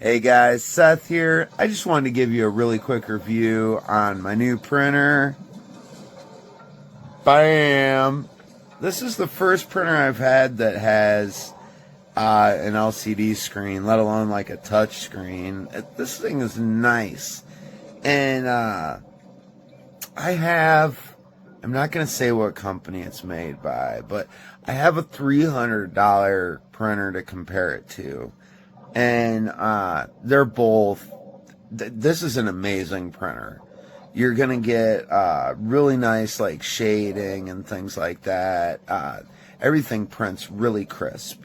Hey guys, Seth here. I just wanted to give you a really quick review on my new printer. Bam! This is the first printer I've had that has an LCD screen, let alone like a touch screen. This thing is nice. And I'm not going to say what company it's made by, but I have a $300 printer to compare it to. And they're both, this is an amazing printer. You're going to get really nice like shading and things like that. Everything prints really crisp.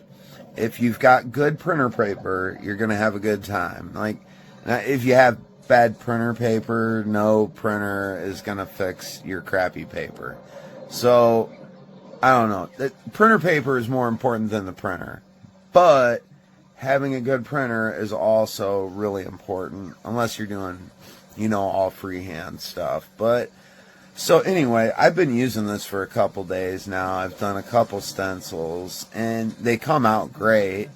If you've got good printer paper, you're going to have a good time. Like, if you have bad printer paper, no printer is going to fix your crappy paper. So, I don't know. Printer paper is more important than the printer. But having a good printer is also really important, unless you're doing, all freehand stuff. But, so anyway, I've been using this for a couple days now. I've done a couple stencils, and they come out great.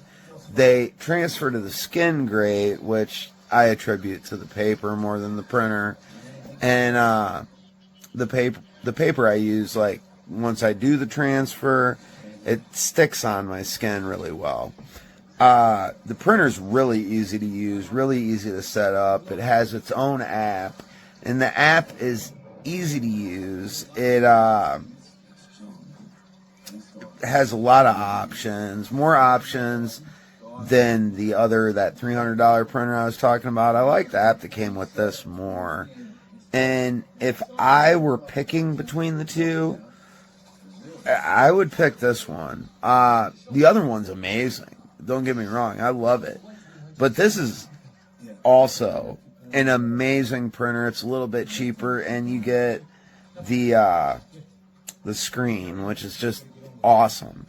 They transfer to the skin great, which I attribute to the paper more than the printer. And the paper I use, like, once I do the transfer, it sticks on my skin really well. The printer's really easy to use, really easy to set up. It has its own app, and the app is easy to use. It has a lot of options, more options than that $300 printer I was talking about. I like the app that came with this more. And if I were picking between the two, I would pick this one. The other one's amazing. Don't get me wrong, I love it. But this is also an amazing printer. It's a little bit cheaper, and you get the screen, which is just awesome.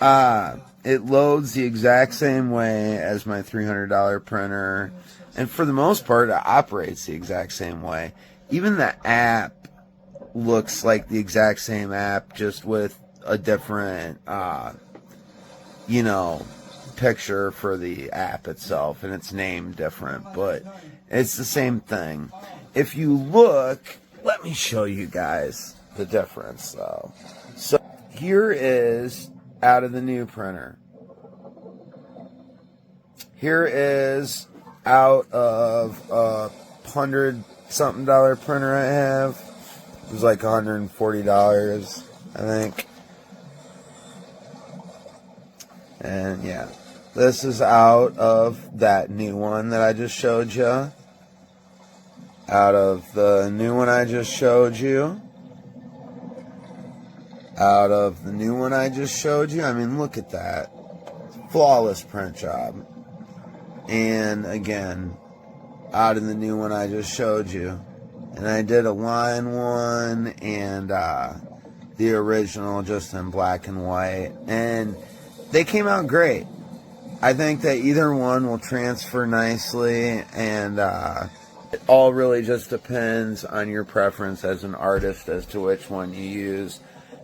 It loads the exact same way as my $300 printer, and for the most part, it operates the exact same way. Even the app looks like the exact same app, just with a different, picture for the app itself, and it's named different, but it's the same thing. If you look, let me show you guys the difference though. So here is out of the new printer. Here is out of a $100-something printer I have. It was like $140, I think. And yeah, this is out of that new one that I just showed you. Out of the new one I just showed you. Out of the new one I just showed you. I mean, look at that. Flawless print job. And again, out of the new one I just showed you. And I did a line one and the original just in black and white. And they came out great. I think that either one will transfer nicely, and it all really just depends on your preference as an artist as to which one you use.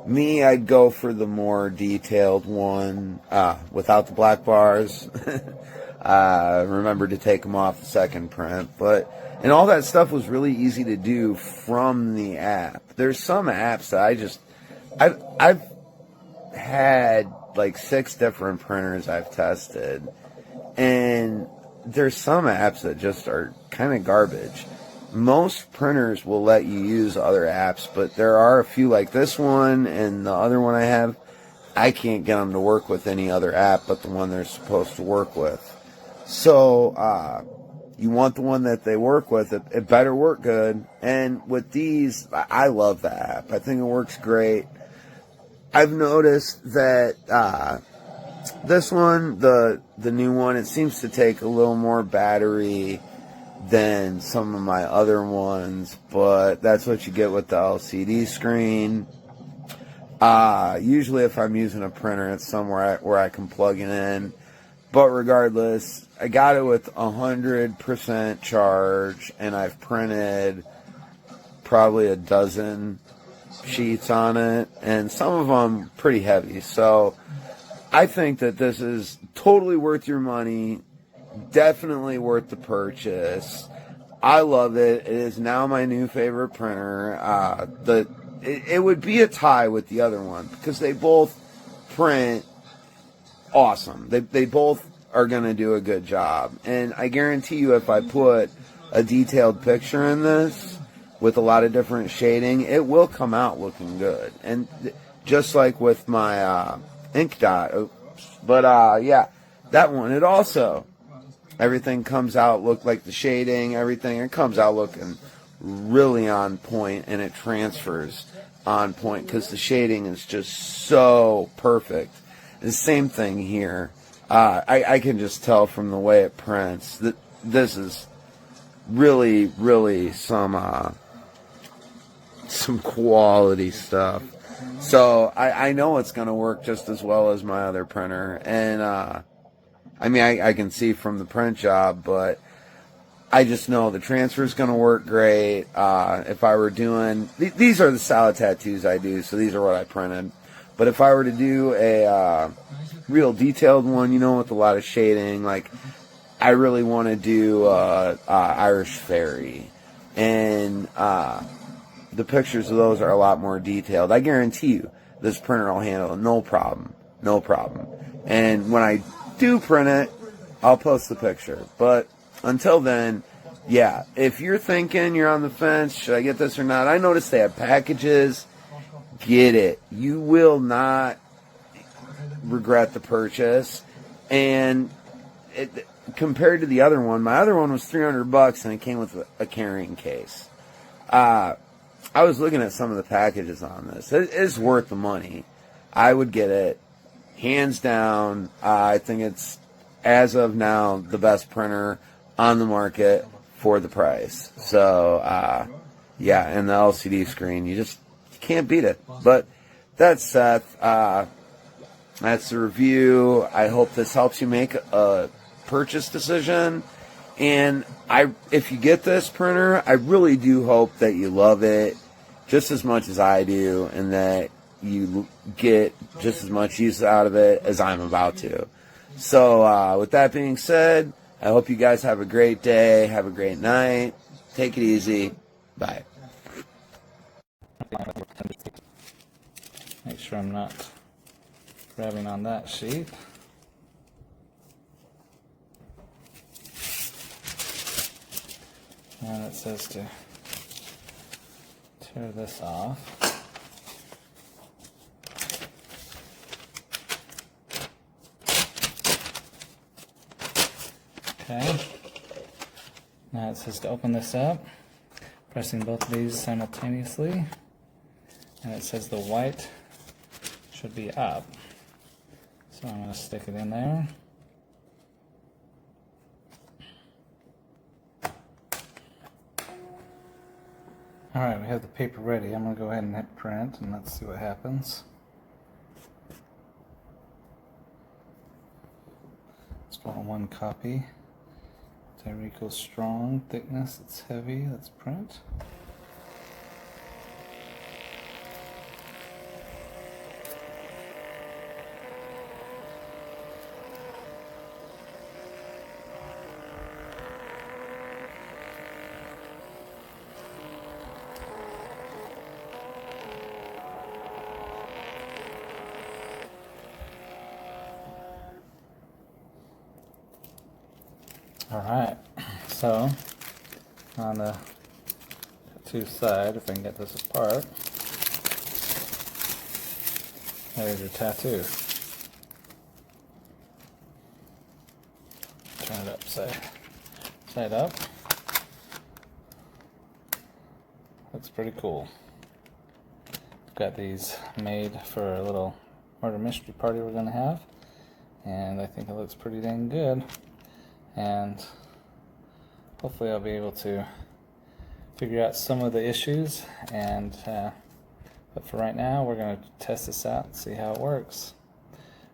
Me, I'd go for the more detailed one without the black bars. Remember to take them off the second print, and all that stuff was really easy to do from the app. There's some apps that I've had like 6 different printers I've tested, and there's some apps that just are kind of garbage. Most printers will let you use other apps, but there are a few like this one and the other one I have, I can't get them to work with any other app but the one they're supposed to work with. So you want the one that they work with. It better work good. And with these, I love the app. I think it works great. I've noticed that this one, the new one, it seems to take a little more battery than some of my other ones, but that's what you get with the LCD screen. Usually if I'm using a printer, it's somewhere where I can plug it in. But regardless, I got it with 100% charge, and I've printed probably a dozen sheets on it, and some of them pretty heavy. So I think that this is totally worth your money. definitely worth the purchase. I love it. It is now my new favorite printer. It would be a tie with the other one because they both print awesome. They both are going to do a good job. And I guarantee you, if I put a detailed picture in this with a lot of different shading, it will come out looking good. And just like with my ink dot. But yeah, that one, it also, everything comes out look like the shading, everything, it comes out looking really on point, and it transfers on point because the shading is just so perfect. The same thing here. I can just tell from the way it prints that this is really, really some quality stuff. So I know it's going to work just as well as my other printer. And I mean, I can see from the print job, but I just know the transfer is going to work great. If I were doing, these are the solid tattoos I do, so these are what I printed. But if I were to do a real detailed one, you know, with a lot of shading, like I really want to do Irish Fairy. And the pictures of those are a lot more detailed. I guarantee you this printer will handle it, no problem. No problem. And when I do print it, I'll post the picture. But until then, yeah, if you're thinking, you're on the fence, should I get this or not? I noticed they have packages. Get it. You will not regret the purchase. And compared to the other one, my other one was $300 and it came with a carrying case. I was looking at some of the packages on this. It is worth the money. I would get it, hands down. I think it's, as of now, the best printer on the market for the price. So, yeah, and the LCD screen, you can't beat it. But that's Seth. That's the review. I hope this helps you make a purchase decision. And if you get this printer, I really do hope that you love it just as much as I do, and that you get just as much use out of it as I'm about to. So with that being said, I hope you guys have a great day, have a great night, take it easy, bye. Make sure I'm not grabbing on that sheet. And it says to tear this off. Okay. Now it says to open this up, pressing both of these simultaneously. And it says the white should be up. So I'm going to stick it in there. Alright, we have the paper ready. I'm going to go ahead and hit print and let's see what happens. It's all one copy. Termica strong, thickness, it's heavy. Let's print. Alright, so on the tattoo side, if I can get this apart, there's your tattoo. Turn it side up. Looks pretty cool. Got these made for a little murder mystery party we're going to have, and I think it looks pretty dang good. And hopefully I'll be able to figure out some of the issues, and but for right now we're going to test this out and see how it works.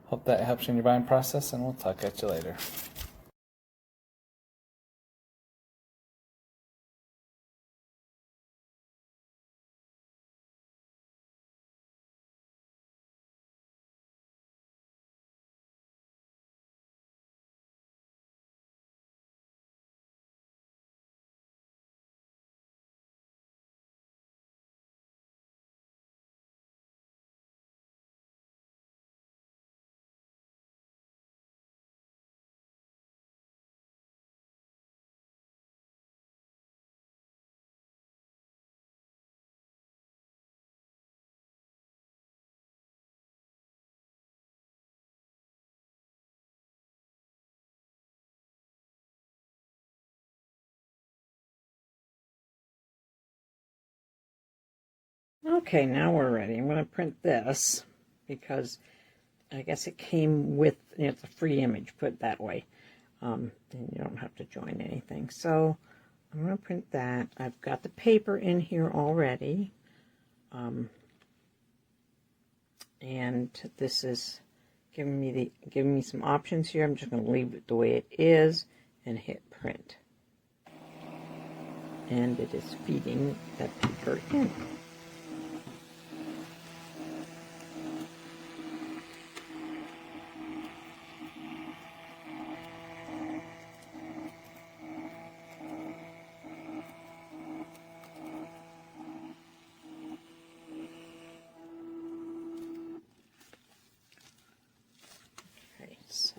Hope that helps you in your buying process, and we'll talk at you later. Okay, now we're ready. I'm going to print this because I guess it came with, it's a free image, put it that way. And you don't have to join anything. So I'm going to print that. I've got the paper in here already. And this is giving me some options here. I'm just going to leave it the way it is and hit print. And it is feeding that paper in. Okay, so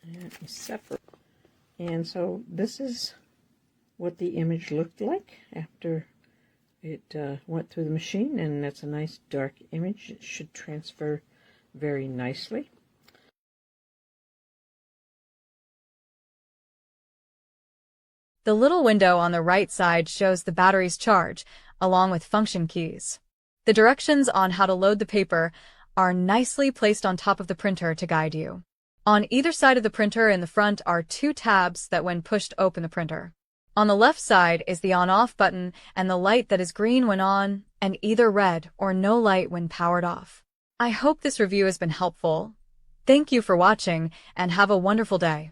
and separate. And so this is what the image looked like after it went through the machine, and that's a nice dark image. It should transfer very nicely. The little window on the right side shows the battery's charge, along with function keys. The directions on how to load the paper are nicely placed on top of the printer to guide you. On either side of the printer in the front are 2 tabs that when pushed open the printer. On the left side is the on-off button and the light that is green when on and either red or no light when powered off. I hope this review has been helpful. Thank you for watching and have a wonderful day.